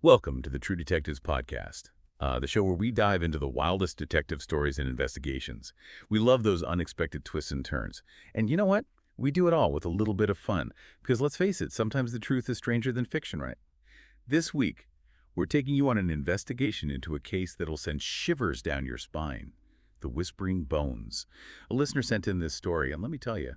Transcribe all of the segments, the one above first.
Welcome to the True Detectives podcast, the show where we dive into the wildest detective stories and investigations. We love those unexpected twists and turns. And you know what? We do it all with a little bit of fun, because let's face it, sometimes the truth is stranger than fiction, right? This week, we're taking you on an investigation into a case that'll send shivers down your spine. The Whispering Bones. A listener sent in this story, and let me tell you,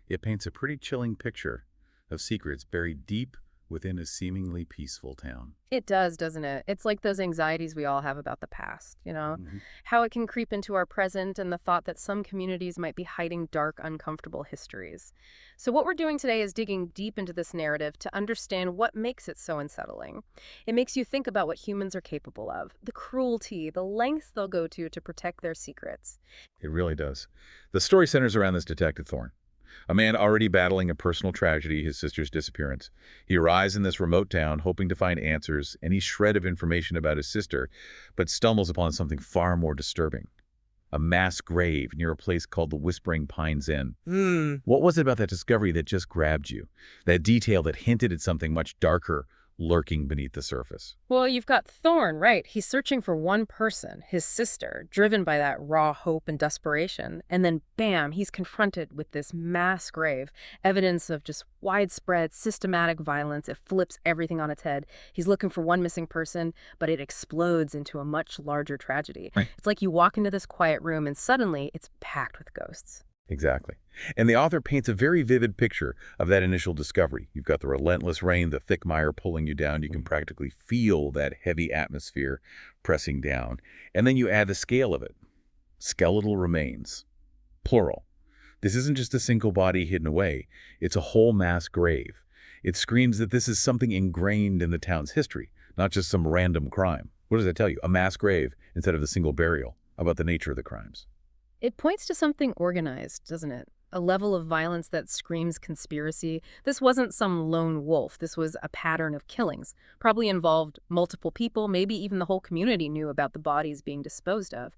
it paints a pretty chilling picture of secrets buried deep within a seemingly peaceful town. It does, doesn't it? It's like those anxieties we all have about the past, Mhm. how it can creep into our present and the thought that some communities might be hiding dark, uncomfortable histories. So what we're doing today is digging deep into this narrative to understand what makes it so unsettling. It makes you think about what humans are capable of, the cruelty, the lengths they'll go to protect their secrets. It really does. The story centers around this Detective Thorne, a man already battling a personal tragedy, his sister's disappearance. He arrives in this remote town hoping to find answers, any shred of information about his sister, but stumbles upon something far more disturbing. A mass grave near a place called the Whispering Pines Inn. What was it about that discovery that just grabbed you? That detail that hinted at something much darker lurking beneath the surface? Well, you've got Thorne, right? He's searching for one person, his sister, driven by that raw hope and desperation. And then, bam, he's confronted with this mass grave, evidence of just widespread, systematic violence. It flips everything on its head. He's looking for one missing person, but it explodes into a much larger tragedy. Right. It's like you walk into this quiet room and suddenly it's packed with ghosts. Exactly. And the author paints a very vivid picture of that initial discovery. You've got the relentless rain, the thick mire pulling you down. You can practically feel that heavy atmosphere pressing down. And then you add the scale of it. Skeletal remains. Plural. This isn't just a single body hidden away. It's a whole mass grave. It screams that this is something ingrained in the town's history, not just some random crime. What does that tell you? A mass grave instead of a single burial. About the nature of the crimes. It points to something organized, doesn't it? A level of violence that screams conspiracy. This wasn't some lone wolf. This was a pattern of killings. Probably involved multiple people, maybe even the whole community knew about the bodies being disposed of.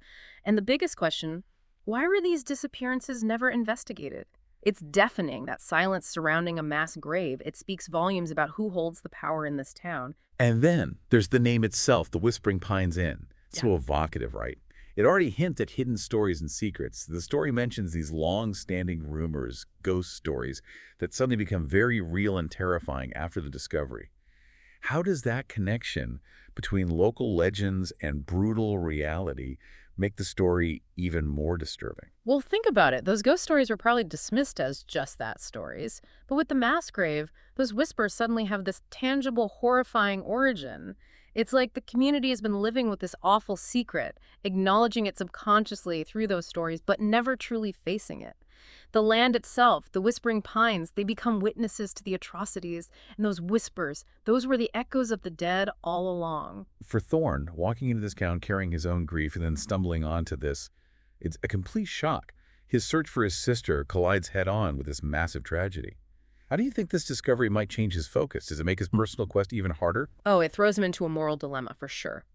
And the biggest question, why were these disappearances never investigated? It's deafening, that silence surrounding a mass grave. It speaks volumes about who holds the power in this town. And then there's the name itself, the Whispering Pines Inn. It's Yeah. so evocative, right? It already hints at hidden stories and secrets. The story mentions these long-standing rumors, ghost stories, that suddenly become very real and terrifying after the discovery. How does that connection between local legends and brutal reality make the story even more disturbing? Well, think about it. Those ghost stories were probably dismissed as just that, stories. But with the mass grave, those whispers suddenly have this tangible, horrifying origin. It's like the community has been living with this awful secret, acknowledging it subconsciously through those stories, but never truly facing it. The land itself, the Whispering Pines, they become witnesses to the atrocities, and those whispers, those were the echoes of the dead all along. For Thorne, walking into this town carrying his own grief and then stumbling onto this, it's a complete shock. His search for his sister collides head-on with this massive tragedy. How do you think this discovery might change his focus? Does it make his personal quest even harder? Oh, it throws him into a moral dilemma for sure.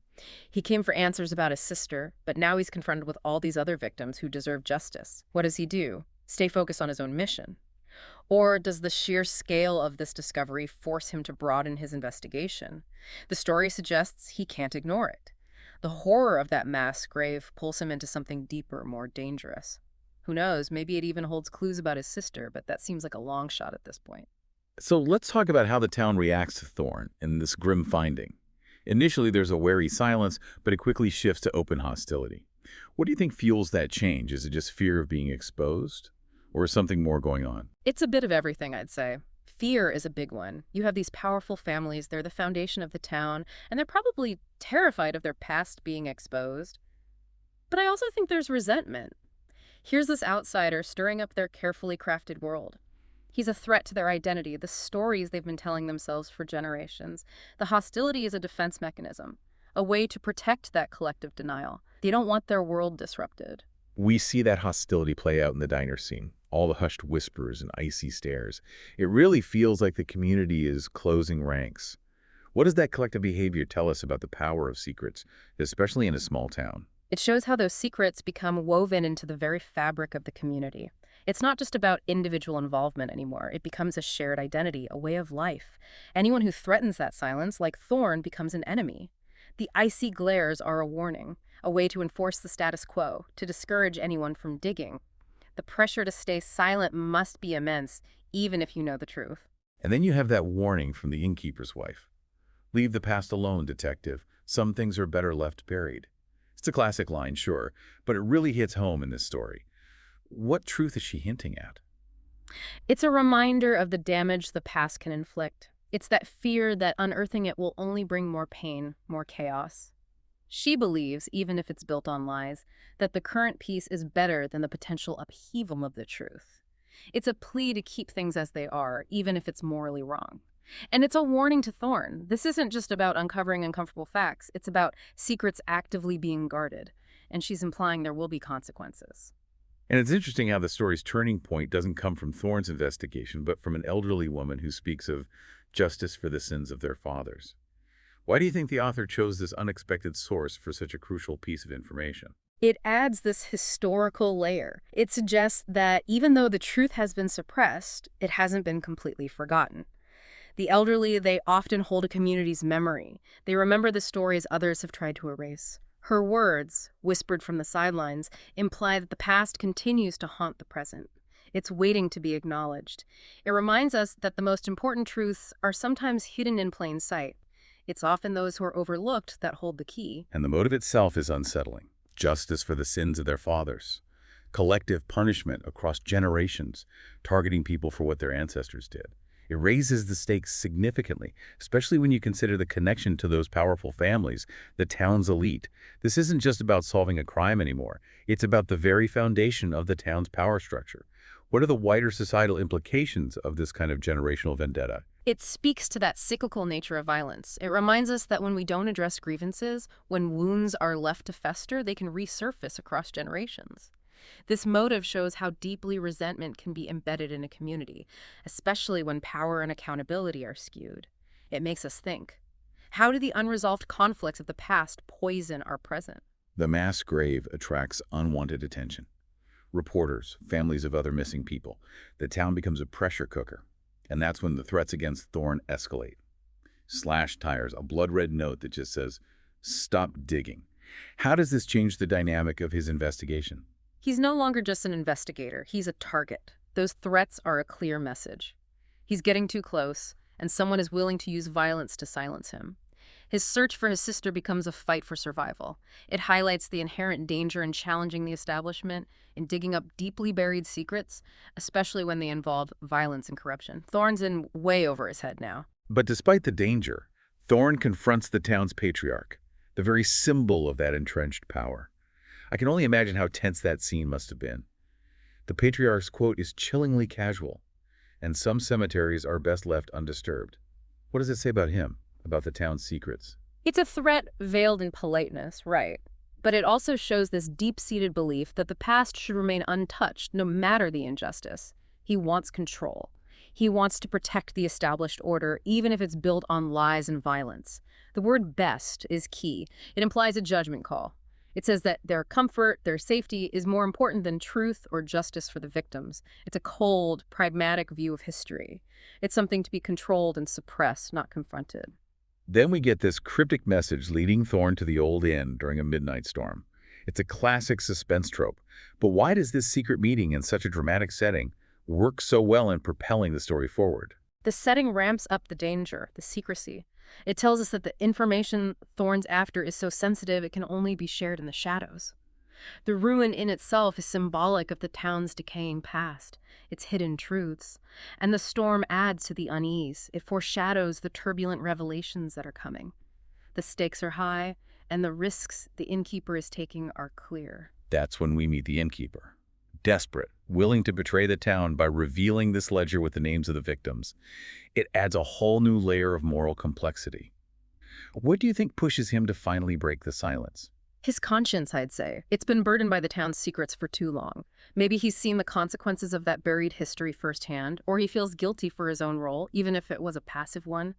He came for answers about his sister, but now he's confronted with all these other victims who deserve justice. What does he do? Stay focused on his own mission? Or does the sheer scale of this discovery force him to broaden his investigation? The story suggests he can't ignore it. The horror of that mass grave pulls him into something deeper, more dangerous. Who knows, maybe it even holds clues about his sister, but that seems like a long shot at this point. So let's talk about how the town reacts to Thorne and this grim finding. Initially, there's a wary silence, but it quickly shifts to open hostility. What do you think fuels that change? Is it just fear of being exposed? Or is something more going on? It's a bit of everything, I'd say. Fear is a big one. You have these powerful families, they're the foundation of the town, and they're probably terrified of their past being exposed. But I also think there's resentment. Here's this outsider stirring up their carefully crafted world. He's a threat to their identity, the stories they've been telling themselves for generations. The hostility is a defense mechanism, a way to protect that collective denial. They don't want their world disrupted. We see that hostility play out in the diner scene. All the hushed whispers and icy stares. It really feels like the community is closing ranks. What does that collective behavior tell us about the power of secrets, especially in a small town? It shows how those secrets become woven into the very fabric of the community. It's not just about individual involvement anymore. It becomes a shared identity, a way of life. Anyone who threatens that silence, like Thorn, becomes an enemy. The icy glares are a warning, a way to enforce the status quo, to discourage anyone from digging. The pressure to stay silent must be immense, even if you know the truth. And then you have that warning from the innkeeper's wife. Leave the past alone, detective. Some things are better left buried. It's a classic line, sure, but it really hits home in this story. What truth is she hinting at? It's a reminder of the damage the past can inflict. It's that fear that unearthing it will only bring more pain, more chaos. She believes, even if it's built on lies, that the current peace is better than the potential upheaval of the truth. It's a plea to keep things as they are, even if it's morally wrong. And it's a warning to Thorn. This isn't just about uncovering uncomfortable facts. It's about secrets actively being guarded. And she's implying there will be consequences. And it's interesting how the story's turning point doesn't come from Thorne's investigation, but from an elderly woman who speaks of justice for the sins of their fathers. Why do you think the author chose this unexpected source for such a crucial piece of information? It adds this historical layer. It suggests that even though the truth has been suppressed, it hasn't been completely forgotten. The elderly, they often hold a community's memory. They remember the stories others have tried to erase. Her words, whispered from the sidelines, imply that the past continues to haunt the present. It's waiting to be acknowledged. It reminds us that the most important truths are sometimes hidden in plain sight. It's often those who are overlooked that hold the key. And the motive itself is unsettling. Justice for the sins of their fathers. Collective punishment across generations, targeting people for what their ancestors did. It raises the stakes significantly, especially when you consider the connection to those powerful families, the town's elite. This isn't just about solving a crime anymore. It's about the very foundation of the town's power structure. What are the wider societal implications of this kind of generational vendetta? It speaks to that cyclical nature of violence. It reminds us that when we don't address grievances, when wounds are left to fester, they can resurface across generations. This motive shows how deeply resentment can be embedded in a community, especially when power and accountability are skewed. It makes us think, how do the unresolved conflicts of the past poison our present? The mass grave attracts unwanted attention. Reporters, families of other missing people. The town becomes a pressure cooker. And that's when the threats against Thorn escalate. Slashed tires, a blood-red note that just says, "Stop digging." How does this change the dynamic of his investigation? He's no longer just an investigator, he's a target. Those threats are a clear message. He's getting too close, and someone is willing to use violence to silence him. His search for his sister becomes a fight for survival. It highlights the inherent danger in challenging the establishment, in digging up deeply buried secrets, especially when they involve violence and corruption. Thorn's in way over his head now. But despite the danger, Thorn confronts the town's patriarch, the very symbol of that entrenched power. I can only imagine how tense that scene must have been. The patriarch's quote is chillingly casual, and some cemeteries are best left undisturbed. What does it say about him, about the town's secrets? It's a threat veiled in politeness, right? But it also shows this deep-seated belief that the past should remain untouched, no matter the injustice. He wants control. He wants to protect the established order, even if it's built on lies and violence. The word best is key. It implies a judgment call. It says that their comfort, their safety, is more important than truth or justice for the victims. It's a cold, pragmatic view of history. It's something to be controlled and suppressed, not confronted. Then we get this cryptic message leading Thorn to the old inn during a midnight storm. It's a classic suspense trope. But why does this secret meeting in such a dramatic setting work so well in propelling the story forward? The setting ramps up the danger, the secrecy. It tells us that the information Thorn's after is so sensitive it can only be shared in the shadows. The ruin in itself is symbolic of the town's decaying past, its hidden truths, and the storm adds to the unease. It foreshadows the turbulent revelations that are coming. The stakes are high, and the risks the innkeeper is taking are clear. That's when we meet the innkeeper. Desperate, willing to betray the town by revealing this ledger with the names of the victims. It adds a whole new layer of moral complexity. What do you think pushes him to finally break the silence? His conscience, I'd say. It's been burdened by the town's secrets for too long. Maybe he's seen the consequences of that buried history firsthand, or he feels guilty for his own role, even if it was a passive one.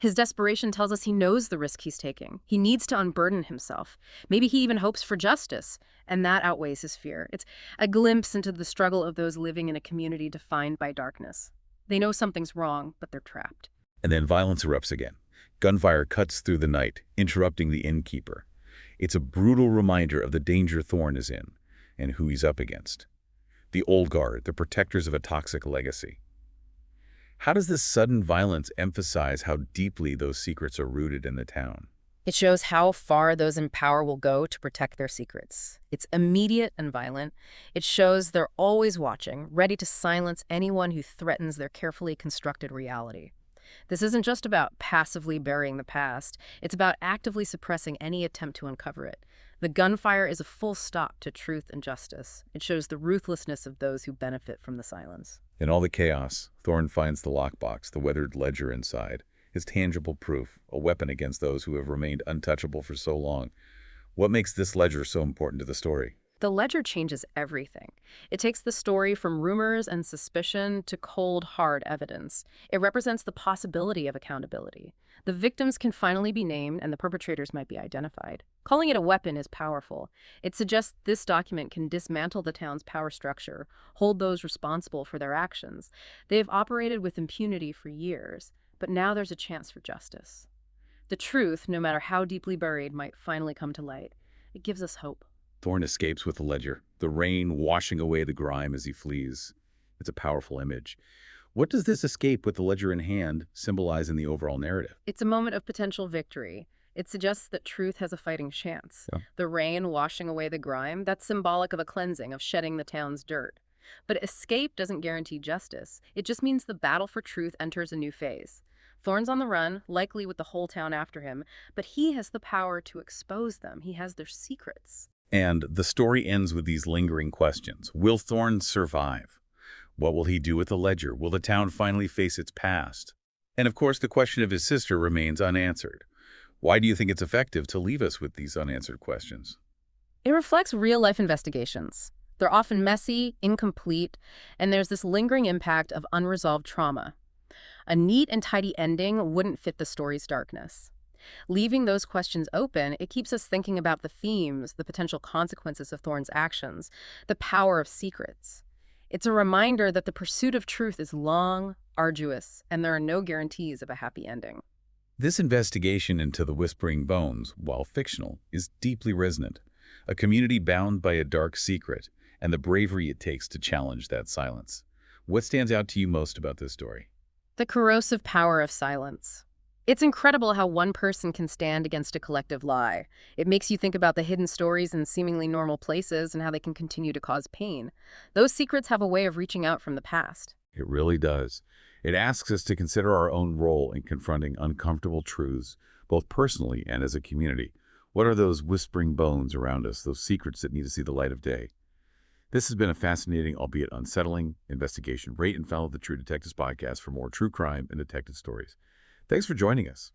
His desperation tells us he knows the risk he's taking. He needs to unburden himself. Maybe he even hopes for justice, and that outweighs his fear. It's a glimpse into the struggle of those living in a community defined by darkness. They know something's wrong, but they're trapped. And then violence erupts again. Gunfire cuts through the night, interrupting the innkeeper. It's a brutal reminder of the danger Thorn is in and who he's up against. The old guard, the protectors of a toxic legacy. How does this sudden violence emphasize how deeply those secrets are rooted in the town? It shows how far those in power will go to protect their secrets. It's immediate and violent. It shows they're always watching, ready to silence anyone who threatens their carefully constructed reality. This isn't just about passively burying the past. It's about actively suppressing any attempt to uncover it. The gunfire is a full stop to truth and justice. It shows the ruthlessness of those who benefit from the silence. In all the chaos, Thorn finds the lockbox, the weathered ledger inside, his tangible proof, a weapon against those who have remained untouchable for so long. What makes this ledger so important to the story? The ledger changes everything. It takes the story from rumors and suspicion to cold, hard evidence. It represents the possibility of accountability. The victims can finally be named and the perpetrators might be identified. Calling it a weapon is powerful. It suggests this document can dismantle the town's power structure, hold those responsible for their actions. They've operated with impunity for years, but now there's a chance for justice. The truth, no matter how deeply buried, might finally come to light. It gives us hope. Thorn escapes with the ledger, the rain washing away the grime as he flees. It's a powerful image. What does this escape with the ledger in hand symbolize in the overall narrative? It's a moment of potential victory. It suggests that truth has a fighting chance. Yeah. The rain washing away the grime, that's symbolic of a cleansing, of shedding the town's dirt. But escape doesn't guarantee justice. It just means the battle for truth enters a new phase. Thorn's on the run, likely with the whole town after him, but he has the power to expose them. He has their secrets. And the story ends with these lingering questions. Will Thorn survive? What will he do with the ledger? Will the town finally face its past? And of course, the question of his sister remains unanswered. Why do you think it's effective to leave us with these unanswered questions? It reflects real-life investigations. They're often messy, incomplete, and there's this lingering impact of unresolved trauma. A neat and tidy ending wouldn't fit the story's darkness. Leaving those questions open, it keeps us thinking about the themes, the potential consequences of Thorn's actions, the power of secrets. It's a reminder that the pursuit of truth is long, arduous, and there are no guarantees of a happy ending. This investigation into the Whispering Bones, while fictional, is deeply resonant. A community bound by a dark secret, and the bravery it takes to challenge that silence. What stands out to you most about this story? The corrosive power of silence. It's incredible how one person can stand against a collective lie. It makes you think about the hidden stories in seemingly normal places and how they can continue to cause pain. Those secrets have a way of reaching out from the past. It really does. It asks us to consider our own role in confronting uncomfortable truths, both personally and as a community. What are those whispering bones around us, those secrets that need to see the light of day? This has been a fascinating, albeit unsettling, investigation. Rate and follow the True Detectives podcast for more true crime and detective stories. Thanks for joining us.